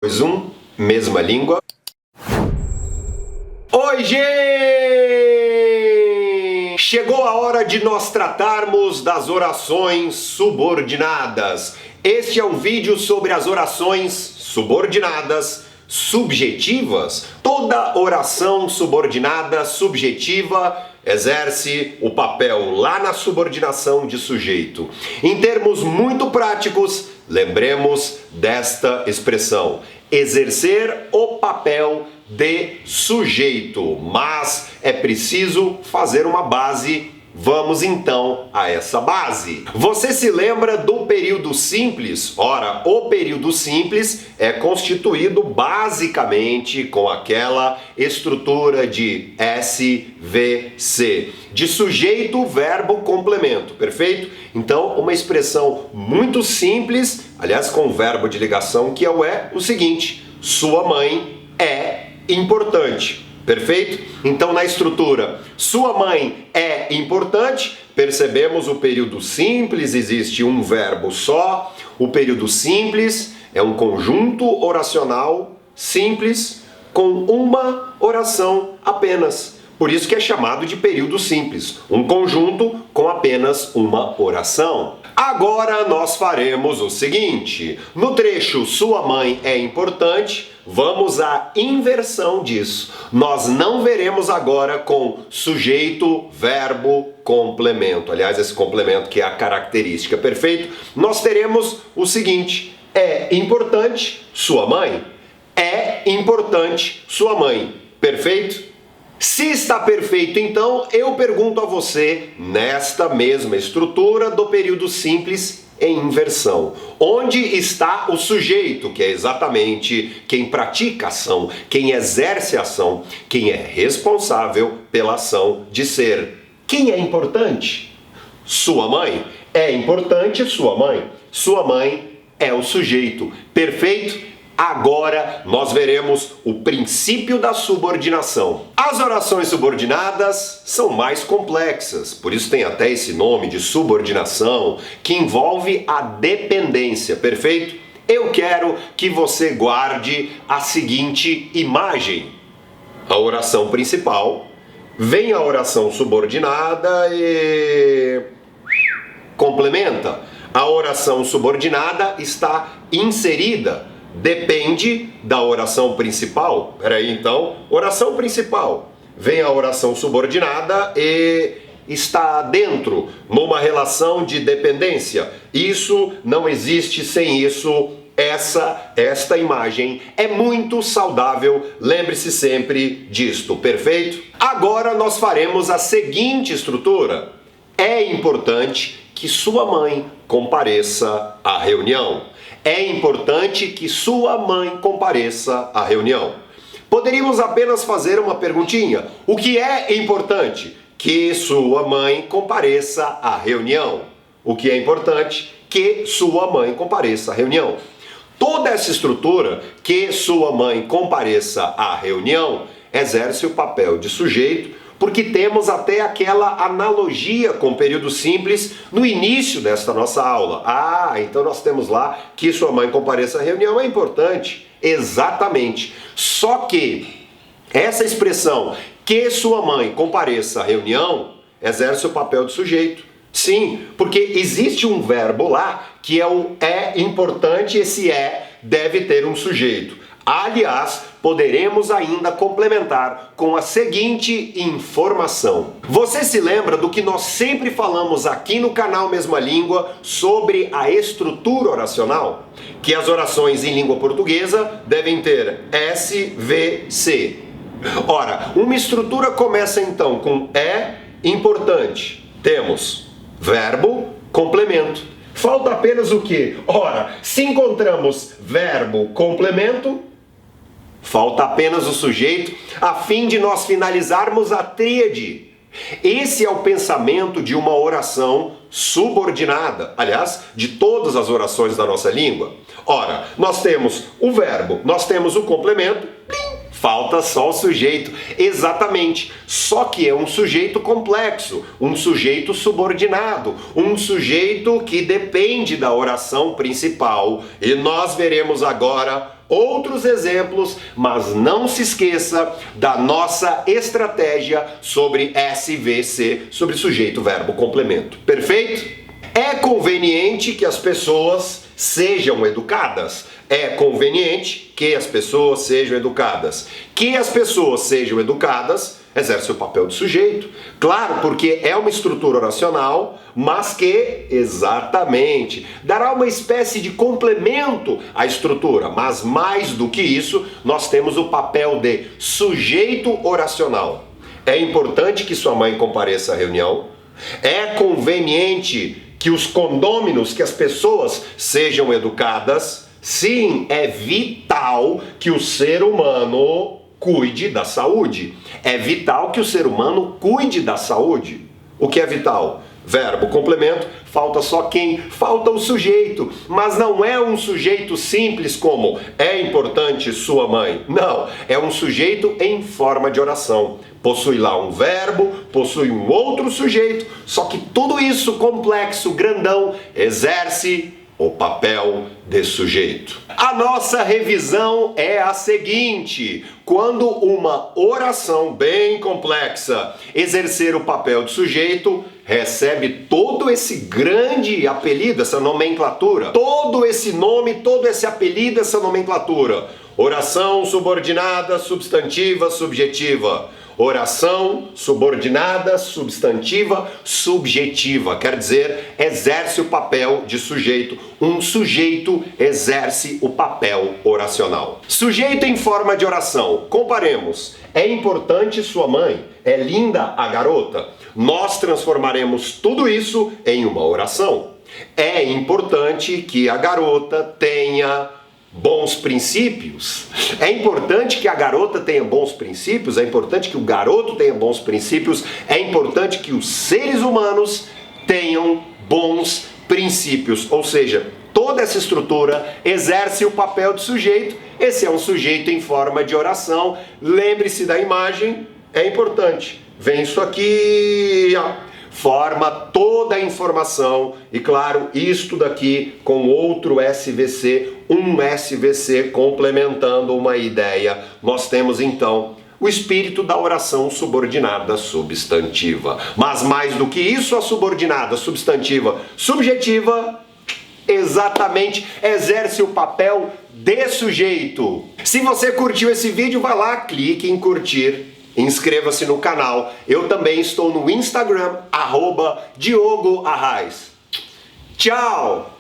2, 1, mesma língua. Oi, gente! Chegou a hora de nós tratarmos das orações subordinadas. Este é um vídeo sobre as orações subordinadas subjetivas. Toda oração subordinada subjetiva exerce o papel lá na subordinação de sujeito. Em termos muito práticos, lembremos desta expressão: exercer o papel de sujeito, mas é preciso fazer uma base. Vamos então a essa base. Você se lembra do período simples? Ora, o período simples é constituído basicamente com aquela estrutura de SVC, de sujeito, verbo, complemento, perfeito? Então, uma expressão muito simples, aliás, com verbo de ligação que é o seguinte: sua mãe é importante. Perfeito? Então, na estrutura, sua mãe é importante, percebemos o período simples, existe um verbo só. O período simples é um conjunto oracional simples com uma oração apenas. Por isso que é chamado de período simples, um conjunto com apenas uma oração. Agora nós faremos o seguinte: no trecho sua mãe é importante, vamos à inversão disso. Nós não veremos agora com sujeito, verbo, complemento. Aliás, esse complemento que é a característica, perfeito? Nós teremos o seguinte: é importante sua mãe, é importante sua mãe, perfeito? Se está perfeito, então, eu pergunto a você, nesta mesma estrutura do período simples em inversão, onde está o sujeito, que é exatamente quem pratica a ação, quem exerce a ação, quem é responsável pela ação de ser? Quem é importante? Sua mãe. É importante sua mãe. Sua mãe é o sujeito. Perfeito? Agora nós veremos o princípio da subordinação. As orações subordinadas são mais complexas, por isso tem até esse nome de subordinação, que envolve a dependência, perfeito? Eu quero que você guarde a seguinte imagem: a oração principal, vem a oração subordinada e complementa. A oração subordinada está inserida, depende da oração principal. Peraí, então, oração principal, vem a oração subordinada e está dentro, numa relação de dependência. Isso não existe sem isso. Esta imagem é muito saudável, lembre-se sempre disto, perfeito? Agora nós faremos a seguinte estrutura: é importante que sua mãe compareça à reunião. É importante que sua mãe compareça à reunião. Poderíamos apenas fazer uma perguntinha: o que é importante? Que sua mãe compareça à reunião. O que é importante? Que sua mãe compareça à reunião. Toda essa estrutura, que sua mãe compareça à reunião, exerce o papel de sujeito, porque temos até aquela analogia com o período simples no início desta nossa aula. Então nós temos lá que sua mãe compareça à reunião, é importante. Exatamente. Só que essa expressão, que sua mãe compareça à reunião, exerce o papel de sujeito. Sim, porque existe um verbo lá que é importante, esse deve ter um sujeito. Aliás, poderemos ainda complementar com a seguinte informação. Você se lembra do que nós sempre falamos aqui no canal Mesma Língua sobre a estrutura oracional? Que as orações em língua portuguesa devem ter SVC. Ora, uma estrutura começa então com importante. Temos verbo, complemento. Falta apenas o quê? Ora, se encontramos verbo, complemento, falta apenas o sujeito, a fim de nós finalizarmos a tríade. Esse é o pensamento de uma oração subordinada, aliás, de todas as orações da nossa língua. Ora, nós temos o verbo, nós temos o complemento, falta só o sujeito. Exatamente, só que é um sujeito complexo, um sujeito subordinado, um sujeito que depende da oração principal. E nós veremos agora outros exemplos, mas não se esqueça da nossa estratégia sobre SVC, sobre sujeito, verbo, complemento. Perfeito? É conveniente que as pessoas sejam educadas. É conveniente que as pessoas sejam educadas. Que as pessoas sejam educadas exerce o papel de sujeito. Claro, porque é uma estrutura oracional, mas que, exatamente, dará uma espécie de complemento à estrutura. Mas mais do que isso, nós temos o papel de sujeito oracional. É importante que sua mãe compareça à reunião. É conveniente que os condôminos, que as pessoas sejam educadas. Sim, é vital que o ser humano cuide da saúde. É vital que o ser humano cuide da saúde. O que é vital? Verbo, complemento, falta só quem? Falta o sujeito. Mas não é um sujeito simples como é importante sua mãe. Não, é um sujeito em forma de oração. Possui lá um verbo, possui um outro sujeito, só que tudo isso complexo, grandão, exerce o papel de sujeito. A nossa revisão é a seguinte: quando uma oração bem complexa exercer o papel de sujeito, recebe todo esse grande apelido, essa nomenclatura, todo esse nome, todo esse apelido, essa nomenclatura. Oração subordinada, substantiva, subjetiva. Oração subordinada, substantiva, subjetiva. Quer dizer, exerce o papel de sujeito. Um sujeito exerce o papel oracional. Sujeito em forma de oração. Comparemos. É importante sua mãe? É linda a garota? Nós transformaremos tudo isso em uma oração. É importante que a garota tenha bons princípios. É importante que a garota tenha bons princípios, é importante que o garoto tenha bons princípios, é importante que os seres humanos tenham bons princípios. Ou seja, toda essa estrutura exerce o papel de sujeito. Esse é um sujeito em forma de oração. Lembre-se da imagem, é importante. Vem isso aqui, ó. Forma toda a informação e, claro, isto daqui com outro SVC, um SVC complementando uma ideia. Nós temos então o espírito da oração subordinada substantiva. Mas mais do que isso, a subordinada substantiva subjetiva exatamente exerce o papel de sujeito. Se você curtiu esse vídeo, vai lá, clique em curtir. Inscreva-se no canal. Eu também estou no Instagram, @Diogo Arraes. Tchau!